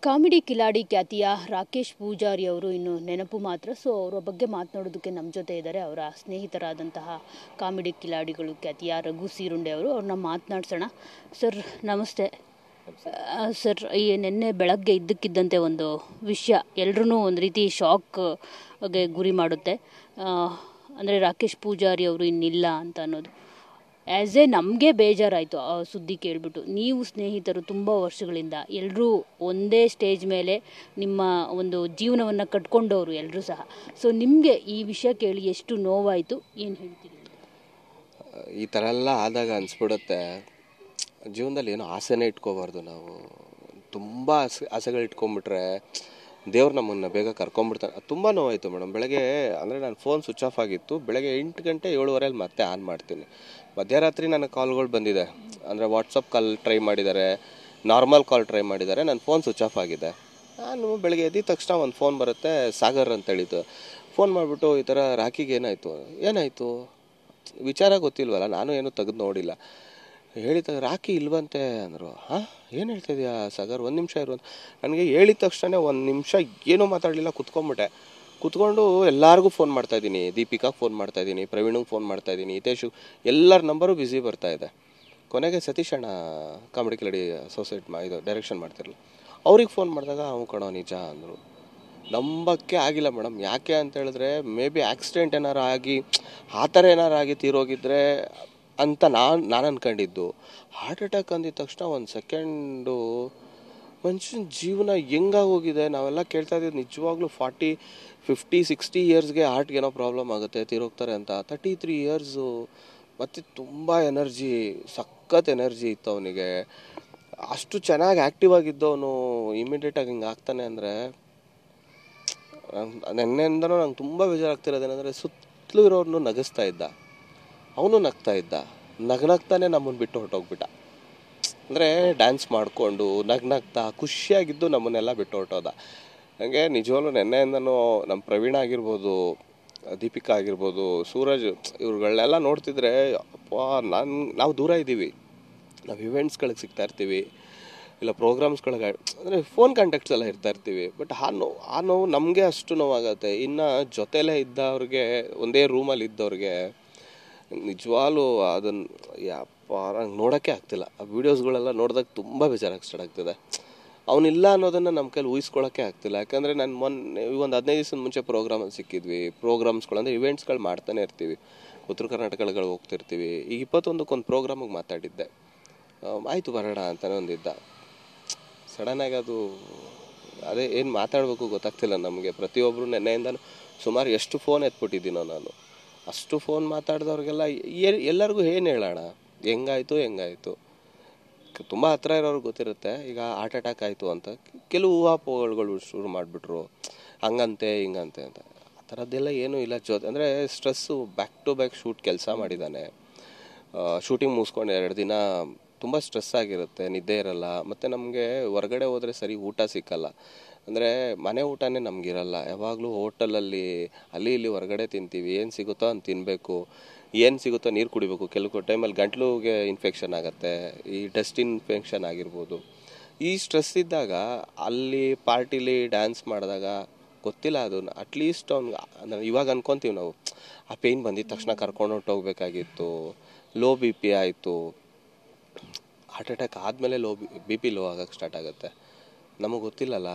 Comedy Kiladi ಖ್ಯಾತಿಯ ರಾಕೇಶ್ ಪೂಜಾರಿ ಅವರು ಇನ್ನು ನೆನಪು ಮಾತ್ರ. ಸೊ ಅವರ ಬಗ್ಗೆ ಮಾತನಾಡೋದಕ್ಕೆ ನಮ್ಮ ಜೊತೆ ಇದ್ದಾರೆ ಅವರ ಸ್ನೇಹಿತರಾದಂತಹ ಕಾಮಿಡಿ ಕಿಲಾಡಿಗಳು ಖ್ಯಾತಿಯ ರಘು ಸೀರುಂಡೆ ಅವರು. ಅವ್ರನ್ನ ಮಾತನಾಡ್ಸೋಣ. ಸರ್ ನಮಸ್ತೆ. ಸರ್, ಈ ನಿನ್ನೆ ಬೆಳಗ್ಗೆ ಇದ್ದಕ್ಕಿದ್ದಂತೆ ಒಂದು ವಿಷಯ ಎಲ್ಲರೂ ಒಂದು ರೀತಿ ಶಾಕ್ಗೆ ಗುರಿ ಮಾಡುತ್ತೆ. ಅಂದರೆ ರಾಕೇಶ್ ಪೂಜಾರಿ ಅವರು ಇನ್ನಿಲ್ಲ ಅಂತ ಅನ್ನೋದು ಆ್ಯಸ್ ಎ ನಮಗೆ ಬೇಜಾರಾಯಿತು ಆ ಸುದ್ದಿ ಕೇಳಿಬಿಟ್ಟು. ನೀವು ಸ್ನೇಹಿತರು ತುಂಬ ವರ್ಷಗಳಿಂದ ಎಲ್ಲರೂ ಒಂದೇ ಸ್ಟೇಜ್ ಮೇಲೆ ನಿಮ್ಮ ಒಂದು ಜೀವನವನ್ನು ಕಟ್ಕೊಂಡವರು ಎಲ್ಲರೂ ಸಹ. ಸೊ ನಿಮಗೆ ಈ ವಿಷಯ ಕೇಳಿ ಎಷ್ಟು ನೋವಾಯಿತು, ಏನು ಹೇಳ್ತೀರಿ? ಈ ಥರ ಎಲ್ಲ ಆದಾಗ ಅನಿಸ್ಬಿಡುತ್ತೆ ಜೀವನದಲ್ಲಿ ಏನೋ ಆಸೆನೇ ಇಟ್ಕೋಬಾರ್ದು. ನಾವು ತುಂಬ ಆಸೆಗಳು ಇಟ್ಕೊಂಡ್ಬಿಟ್ರೆ ದೇವ್ರು ನಮ್ಮನ್ನು ಬೇಗ ಕರ್ಕೊಂಡ್ಬಿಡ್ತಾನೆ. ತುಂಬ ನೋವಾಯಿತು ಮೇಡಮ್. ಬೆಳಗ್ಗೆ ಅಂದರೆ ನನ್ನ ಫೋನ್ ಸ್ವಿಚ್ ಆಫ್ ಆಗಿತ್ತು. ಬೆಳಗ್ಗೆ 8 ಗಂಟೆ 7:15 ಮತ್ತೆ ಆನ್ ಮಾಡ್ತೀನಿ. ಮಧ್ಯರಾತ್ರಿ ನನಗೆ ಕಾಲ್ಗಳು ಬಂದಿದೆ. ಅಂದರೆ ವಾಟ್ಸಪ್ ಕಾಲ್ ಟ್ರೈ ಮಾಡಿದ್ದಾರೆ, ನಾರ್ಮಲ್ ಕಾಲ್ ಟ್ರೈ ಮಾಡಿದ್ದಾರೆ. ನನ್ನ ಫೋನ್ ಸ್ವಿಚ್ ಆಫ್ ಆಗಿದೆ. ನಾನು ಬೆಳಗ್ಗೆ ಎದ್ದ ತಕ್ಷಣ ಒಂದು ಫೋನ್ ಬರುತ್ತೆ, ಸಾಗರ್ ಅಂತ ಹೇಳಿತು. ಫೋನ್ ಮಾಡಿಬಿಟ್ಟು ಈ ಥರ ರಾಕಿಗೆ ಏನಾಯಿತು ವಿಚಾರ ಗೊತ್ತಿಲ್ವಲ್ಲ, ನಾನು ಏನೂ ತೆಗೆದು ನೋಡಿಲ್ಲ. ಹೇಳಿದ ರಾಕಿ ಇಲ್ವಂತೆ ಅಂದರು. ಹಾಂ, ಏನು ಹೇಳ್ತಾಯಿದ್ಯಾ ಸಾಗರ್, ಒಂದು ನಿಮಿಷ ಇರು. ನನಗೆ ಹೇಳಿದ ತಕ್ಷಣ ಒಂದು ನಿಮಿಷ ಏನೂ ಮಾತಾಡಲಿಲ್ಲ, ಕುತ್ಕೊಂಡು ಎಲ್ಲರಿಗೂ ಫೋನ್ ಮಾಡ್ತಾಯಿದ್ದೀನಿ. ದೀಪಿಕಾಗೆ ಫೋನ್ ಮಾಡ್ತಾಯಿದ್ದೀನಿ, ಪ್ರವೀಣಿಗೆ ಫೋನ್ ಮಾಡ್ತಾಯಿದ್ದೀನಿ, ಹಿತೇಶು, ಎಲ್ಲರ ನಂಬರು ಬ್ಯುಸಿ ಬರ್ತಾಯಿದೆ. ಕೊನೆಗೆ ಸತೀಶ್ ಅಣ್ಣ ಕಾಮಿಡಿ ಕಿಲಾಡಿ ಇದು ಡೈರೆಕ್ಷನ್ ಮಾಡ್ತಿರಲ್ಲ, ಅವ್ರಿಗೆ ಫೋನ್ ಮಾಡಿದಾಗ ಅವ್ನು ಕಣೋ ನಿಜ ಅಂದರು. ನಂಬಕ್ಕೆ ಆಗಿಲ್ಲ ಮೇಡಮ್. ಯಾಕೆ ಅಂತ ಹೇಳಿದ್ರೆ ಮೇ ಬಿ ಆಕ್ಸಿಡೆಂಟ್ ಏನಾರು ಆಗಿ ಆ ಥರ ಏನಾರು ಆಗಿ ತೀರೋಗಿದ್ರೆ ಅಂತ ನಾನು ಅಂದ್ಕೊಂಡಿದ್ದು. ಹಾರ್ಟ್ ಅಟ್ಯಾಕ್ ಅಂದಿದ ತಕ್ಷಣ ಒಂದು ಸೆಕೆಂಡು ಮನುಷ್ಯನ ಜೀವನ ಹೆಂಗಾಗೋಗಿದೆ. ನಾವೆಲ್ಲ ಕೇಳ್ತಾ ಇದ್ದೀವಿ ನಿಜವಾಗ್ಲೂ 40, 50, 60 ಇಯರ್ಸ್ಗೆ ಹಾರ್ಟ್ಗೆ ಏನೋ ಪ್ರಾಬ್ಲಮ್ ಆಗುತ್ತೆ, ತೀರೋಗ್ತಾರೆ ಅಂತ. 33 ಇಯರ್ಸು, ಮತ್ತು ತುಂಬ ಎನರ್ಜಿ, ಸಖತ್ ಎನರ್ಜಿ ಇತ್ತು ಅವನಿಗೆ. ಅಷ್ಟು ಚೆನ್ನಾಗಿ ಆ್ಯಕ್ಟಿವ್ ಆಗಿದ್ದವನು ಇಮಿಡಿಯೇಟಾಗಿ ಹಿಂಗೆ ಆಗ್ತಾನೆ ಅಂದರೆ ನೆನ್ನೆಯಿಂದನೂ ನಂಗೆ ತುಂಬ ಬೇಜಾರಾಗ್ತಿರೋದೇನೆಂದರೆ ಸುತ್ತಲೂ ಇರೋರ್ನು ನಗಿಸ್ತಾ ಇದ್ದ, ಅವನು ನಗ್ತಾ ಇದ್ದ. ನಗ್ತಾನೆ ನಮ್ಮನ್ನು ಬಿಟ್ಟು ಹೊರಟೋಗ್ಬಿಟ್ಟ. ಅಂದರೆ ಡ್ಯಾನ್ಸ್ ಮಾಡಿಕೊಂಡು ನಗ್ತಾ ಖುಷಿಯಾಗಿದ್ದು ನಮ್ಮನ್ನೆಲ್ಲ ಬಿಟ್ಟು ಹೊರಟೋದ. ನನಗೆ ನಿಜವಾಗ್ಲೂ ನೆನ್ನೆಯಿಂದನೂ ನಮ್ಮ ಪ್ರವೀಣ ಆಗಿರ್ಬೋದು, ದೀಪಿಕಾ ಆಗಿರ್ಬೋದು, ಸೂರಜ್, ಇವ್ರುಗಳನ್ನೆಲ್ಲ ನೋಡ್ತಿದ್ರೆ ಅಪ್ಪ, ನಾವು ದೂರ ಇದ್ದೀವಿ. ನಾವು ಇವೆಂಟ್ಸ್ಗಳಿಗೆ ಸಿಗ್ತಾ ಇರ್ತೀವಿ, ಇಲ್ಲ ಪ್ರೋಗ್ರಾಮ್ಸ್ಗಳಿಗೆ, ಅಂದರೆ ಫೋನ್ ಕಾಂಟ್ಯಾಕ್ಟ್ಸ್ ಎಲ್ಲ ಇರ್ತಾ ಇರ್ತೀವಿ. ಬಟ್ ಆ ನೋವು ನಮಗೆ ಅಷ್ಟು ನೋವಾಗತ್ತೆ. ಇನ್ನು ಜೊತೆಲೇ ಇದ್ದವ್ರಿಗೆ, ಒಂದೇ ರೂಮಲ್ಲಿ ಇದ್ದವ್ರಿಗೆ ನಿಜವಾಗ್ಲೂ ಅದನ್ನು ನಂಗೆ ನೋಡೋಕ್ಕೆ ಆಗ್ತಿಲ್ಲ. ಆ ವೀಡಿಯೋಸ್ಗಳೆಲ್ಲ ನೋಡಿದಾಗ ತುಂಬ ಬೇಜಾರಾಗಿ ಸ್ಟಾರ್ಟ್ ಆಗ್ತಿದೆ. ಅವನಿಲ್ಲ ಅನ್ನೋದನ್ನು ನಮ್ಮ ಕೈಲಿ ಊಹಿಸ್ಕೊಳ್ಳೋಕ್ಕೆ ಆಗ್ತಿಲ್ಲ. ಯಾಕಂದರೆ ನಾನು ಮೊನ್ನೆ ಒಂದು 15 ದಿವಸದ ಮುಂಚೆ ಪ್ರೋಗ್ರಾಮಲ್ಲಿ ಸಿಕ್ಕಿದ್ವಿ. ಪ್ರೋಗ್ರಾಮ್ಸ್ಗಳು ಅಂದರೆ ಇವೆಂಟ್ಸ್ಗಳು ಮಾಡ್ತಾನೆ ಇರ್ತೀವಿ, ಉತ್ತರ ಕರ್ನಾಟಕಗಳು ಹೋಗ್ತಿರ್ತೀವಿ. ಈಗ 21ಕ್ಕೆ ಒಂದು ಪ್ರೋಗ್ರಾಮಿಗೆ ಮಾತಾಡಿದ್ದೆ. ಆಯಿತು ಬರೋಣ ಅಂತಲೇ ಒಂದಿದ್ದ. ಸಡನ್ನಾಗಿ ಅದೇ ಏನು ಮಾತಾಡಬೇಕು ಗೊತ್ತಾಗ್ತಿಲ್ಲ ನಮಗೆ. ಪ್ರತಿಯೊಬ್ಬರು ನೆನ್ನೆಯಿಂದ ಸುಮಾರು ಎಷ್ಟು ಫೋನ್ ಎತ್ಬಿಟ್ಟಿದ್ದೀನೋ ನಾನು. ಅಷ್ಟು ಫೋನ್ ಮಾತಾಡಿದವ್ರಿಗೆಲ್ಲ ಎಲ್ಲರಿಗೂ ಏನು ಹೇಳೋಣ, ಹೆಂಗಾಯಿತು. ತುಂಬ ಹತ್ರ ಇರೋರ್ಗೆ ಗೊತ್ತಿರುತ್ತೆ. ಈಗ ಹಾರ್ಟ್ ಅಟ್ಯಾಕ್ ಆಯಿತು ಅಂತ ಕೆಲವು ಊಹಾಪೋಹಗಳು ಶುರು ಮಾಡಿಬಿಟ್ರು, ಹಂಗಂತೆ ಹಿಂಗಂತೆ ಅಂತ. ಆ ಥರದ್ದೆಲ್ಲ ಏನೂ ಇಲ್ಲ. ಅಂದರೆ stress, back to back shoot ಕೆಲಸ ಮಾಡಿದ್ದಾನೆ. ಶೂಟಿಂಗ್ ಮುಗಿಸ್ಕೊಂಡು 2 ದಿನ ತುಂಬ ಸ್ಟ್ರೆಸ್ ಆಗಿರುತ್ತೆ, ನಿದ್ದೆ ಇರಲ್ಲ. ಮತ್ತು ನಮಗೆ ಹೊರಗಡೆ ಹೋದರೆ ಸರಿ ಊಟ ಸಿಕ್ಕಲ್ಲ. ಅಂದರೆ ಮನೆ ಊಟನೇ ನಮಗಿರಲ್ಲ. ಯಾವಾಗಲೂ ಹೋಟೆಲಲ್ಲಿ ಅಲ್ಲಿ ಇಲ್ಲಿ ಹೊರಗಡೆ ತಿಂತೀವಿ. ಏನು ಸಿಗುತ್ತೋ ಅಂತ ತಿನ್ನಬೇಕು, ಏನು ಸಿಗುತ್ತೋ ನೀರು ಕುಡಿಬೇಕು. ಕೆಲವು ಟೈಮಲ್ಲಿ ಗಂಟ್ಲಿಗೆ ಇನ್ಫೆಕ್ಷನ್ ಆಗುತ್ತೆ, ಈ ಡಸ್ಟ್ ಇನ್ಫೆಕ್ಷನ್ ಆಗಿರ್ಬೋದು. ಈ ಸ್ಟ್ರೆಸ್ ಇದ್ದಾಗ ಅಲ್ಲಿ ಪಾರ್ಟಿಲಿ ಡ್ಯಾನ್ಸ್ ಮಾಡಿದಾಗ ಗೊತ್ತಿಲ್ಲ, ಅದು ಅಟ್ಲೀಸ್ಟ್ ಅವ್ನಿಗೆ ಇವಾಗ ಅನ್ಕೊತೀವಿ ನಾವು, ಆ ಪೇಯ್ನ್ ಬಂದಿದ ತಕ್ಷಣ ಕರ್ಕೊಂಡು ಹೊರಟೋಗ್ಬೇಕಾಗಿತ್ತು. ಲೋ BP ಆಯಿತು. ಹಾರ್ಟ್ ಅಟ್ಯಾಕ್ ಆದಮೇಲೆ BP ಲೋ ಆಗೋಕ್ಕೆ ಸ್ಟಾರ್ಟ್ ಆಗುತ್ತೆ. ನಮಗೆ ಗೊತ್ತಿಲ್ಲಲ್ಲ.